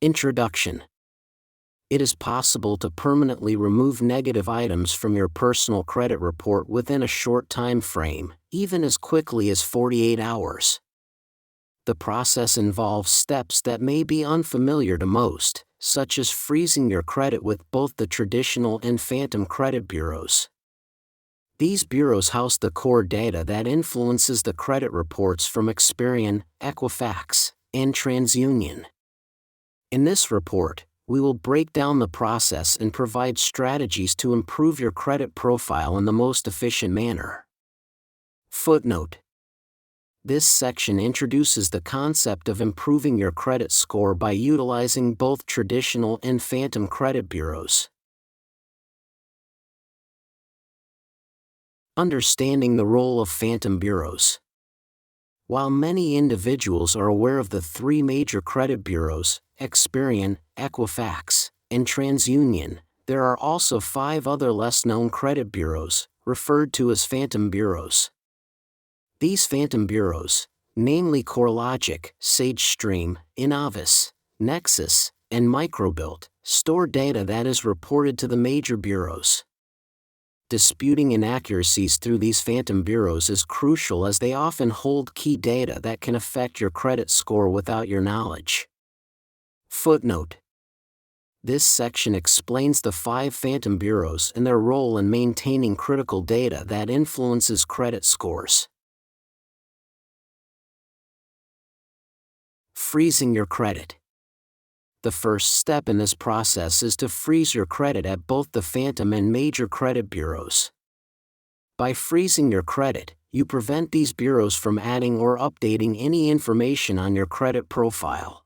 Introduction. It is possible to permanently remove negative items from your personal credit report within a short time frame, even as quickly as 48 hours. The process involves steps that may be unfamiliar to most, such as freezing your credit with both the traditional and phantom credit bureaus. These bureaus house the core data that influences the credit reports from Experian, Equifax, and TransUnion. In this report, we will break down the process and provide strategies to improve your credit profile in the most efficient manner. Footnote. This section introduces the concept of improving your credit score by utilizing both traditional and phantom credit bureaus. Understanding the role of phantom bureaus. While many individuals are aware of the three major credit bureaus, Experian, Equifax, and TransUnion, there are also 5 other less-known credit bureaus, referred to as phantom bureaus. These phantom bureaus, namely CoreLogic, SageStream, Innovis, Nexus, and Microbilt, store data that is reported to the major bureaus. Disputing inaccuracies through these phantom bureaus is crucial as they often hold key data that can affect your credit score without your knowledge. Footnote. This section explains the 5 phantom bureaus and their role in maintaining critical data that influences credit scores. Freezing your credit. The first step in this process is to freeze your credit at both the phantom and major credit bureaus. By freezing your credit, you prevent these bureaus from adding or updating any information on your credit profile.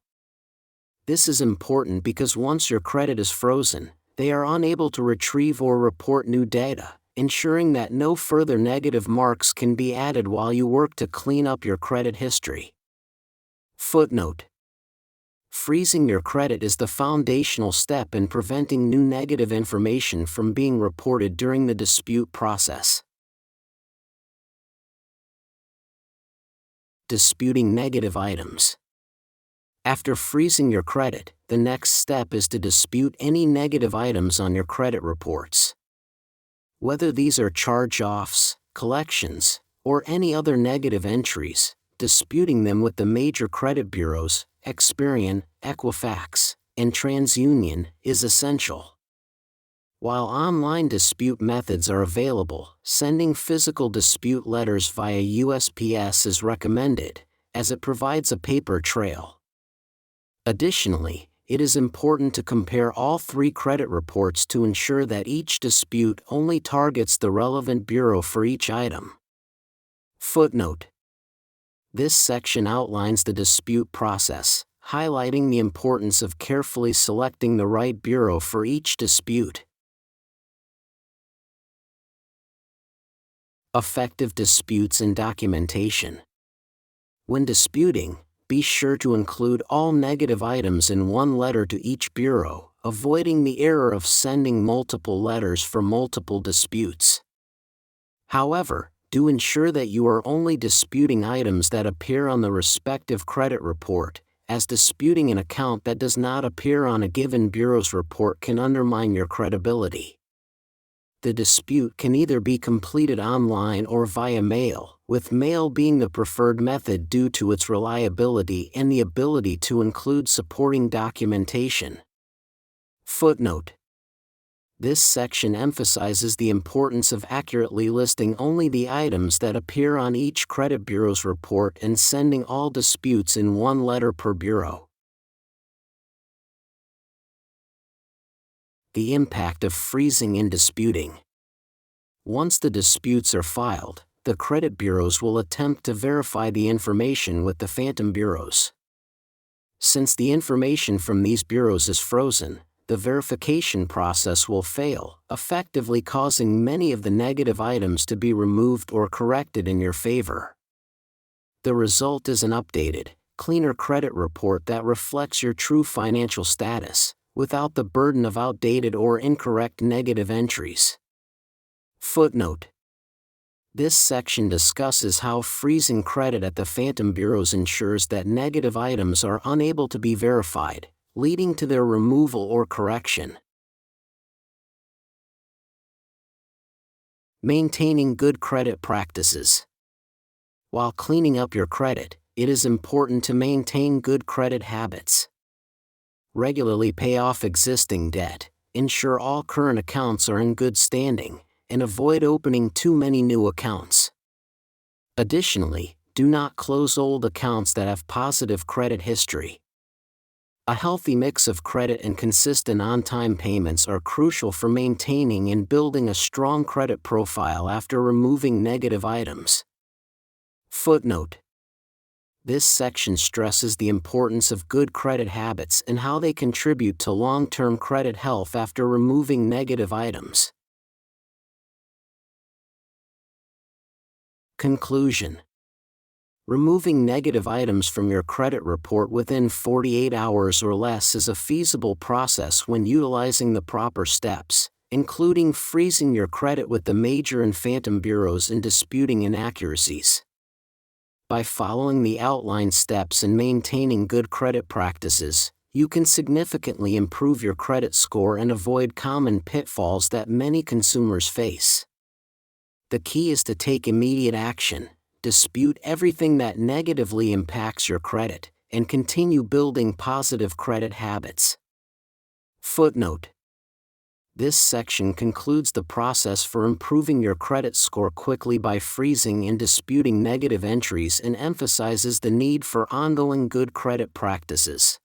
This is important because once your credit is frozen, they are unable to retrieve or report new data, ensuring that no further negative marks can be added while you work to clean up your credit history. Footnote. Freezing your credit is the foundational step in preventing new negative information from being reported during the dispute process. Disputing negative items. After freezing your credit, the next step is to dispute any negative items on your credit reports. Whether these are charge-offs, collections, or any other negative entries, disputing them with the major credit bureaus, Experian, Equifax, and TransUnion, is essential. While online dispute methods are available, sending physical dispute letters via USPS is recommended, as it provides a paper trail. Additionally, it is important to compare all 3 credit reports to ensure that each dispute only targets the relevant bureau for each item. Footnote. This section outlines the dispute process, highlighting the importance of carefully selecting the right bureau for each dispute. Effective disputes and documentation. When disputing, be sure to include all negative items in one letter to each bureau, avoiding the error of sending multiple letters for multiple disputes. However, do ensure that you are only disputing items that appear on the respective credit report, as disputing an account that does not appear on a given bureau's report can undermine your credibility. The dispute can either be completed online or via mail, with mail being the preferred method due to its reliability and the ability to include supporting documentation. Footnote. This section emphasizes the importance of accurately listing only the items that appear on each credit bureau's report and sending all disputes in one letter per bureau. The impact of freezing and disputing. Once the disputes are filed, the credit bureaus will attempt to verify the information with the phantom bureaus. Since the information from these bureaus is frozen, the verification process will fail, effectively causing many of the negative items to be removed or corrected in your favor. The result is an updated, cleaner credit report that reflects your true financial status, without the burden of outdated or incorrect negative entries. Footnote. This section discusses how freezing credit at the phantom bureaus ensures that negative items are unable to be verified, leading to their removal or correction. Maintaining good credit practices. While cleaning up your credit, it is important to maintain good credit habits. Regularly pay off existing debt, ensure all current accounts are in good standing, and avoid opening too many new accounts. Additionally, do not close old accounts that have positive credit history. A healthy mix of credit and consistent on-time payments are crucial for maintaining and building a strong credit profile after removing negative items. Footnote: this section stresses the importance of good credit habits and how they contribute to long-term credit health after removing negative items. Conclusion: removing negative items from your credit report within 48 hours or less is a feasible process when utilizing the proper steps, including freezing your credit with the major and phantom bureaus and disputing inaccuracies. By following the outlined steps and maintaining good credit practices, you can significantly improve your credit score and avoid common pitfalls that many consumers face. The key is to take immediate action, dispute everything that negatively impacts your credit, and continue building positive credit habits. Footnote: this section concludes the process for improving your credit score quickly by freezing and disputing negative entries and emphasizes the need for ongoing good credit practices.